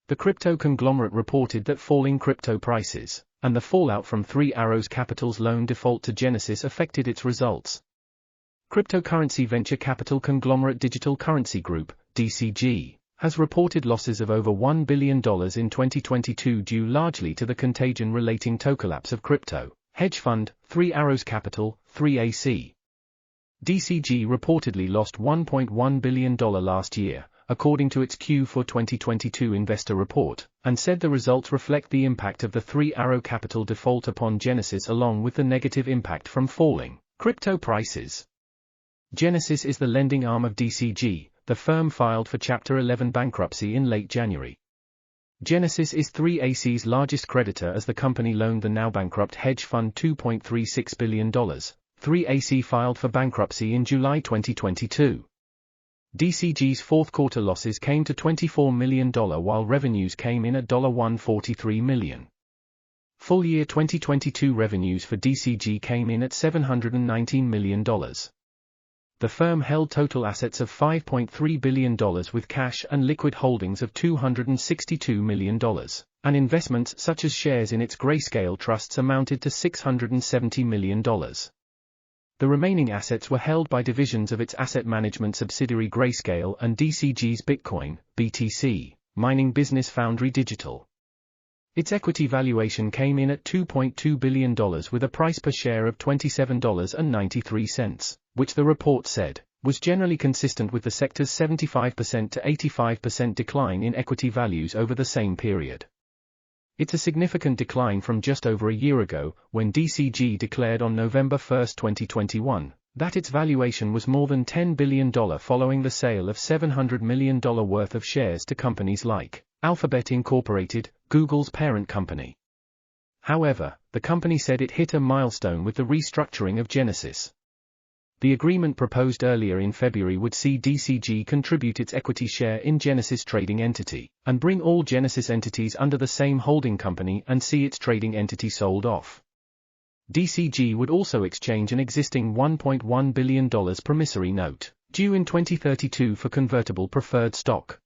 The crypto conglomerate reported that falling crypto prices, and the fallout from Three Arrows Capital's loan default to Genesis affected its results. Cryptocurrency venture capital conglomerate Digital Currency Group, DCG, has reported losses of over $1 billion in 2022 due largely to the contagion-relating collapse of crypto hedge fund, Three Arrows Capital, 3AC. DCG reportedly lost $1.1 billion last year, according to its Q4 2022 investor report, and said the results reflect the impact of the Three Arrow Capital default upon Genesis along with the negative impact from falling crypto prices. Genesis is the lending arm of DCG. The firm filed for Chapter 11 bankruptcy in late January. Genesis is 3AC's largest creditor as the company loaned the now bankrupt hedge fund $2.36 billion. 3AC filed for bankruptcy in July 2022. DCG's fourth quarter losses came to $24 million while revenues came in at $143 million. Full year 2022 revenues for DCG came in at $719 million. The firm held total assets of $5.3 billion with cash and liquid holdings of $262 million, and investments such as shares in its Grayscale trusts amounted to $670 million. The remaining assets were held by divisions of its asset management subsidiary Grayscale and DCG's Bitcoin, BTC, mining business Foundry Digital. Its equity valuation came in at $2.2 billion with a price per share of $27.93, which the report said, was generally consistent with the sector's 75% to 85% decline in equity values over the same period. It's a significant decline from just over a year ago, when DCG declared on November 1, 2021, that its valuation was more than $10 billion following the sale of $700 million worth of shares to companies like Alphabet Incorporated, Google's parent company. However, the company said it hit a milestone with the restructuring of Genesis. The agreement proposed earlier in February would see DCG contribute its equity share in Genesis trading entity, and bring all Genesis entities under the same holding company and see its trading entity sold off. DCG would also exchange an existing $1.1 billion promissory note, due in 2032 for convertible preferred stock.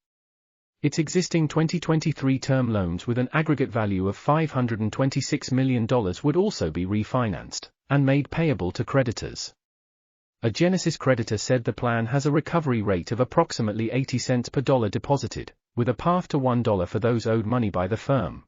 Its existing 2023 term loans with an aggregate value of $526 million would also be refinanced, and made payable to creditors. A Genesis creditor said the plan has a recovery rate of approximately 80 cents per dollar deposited, with a path to $1 for those owed money by the firm.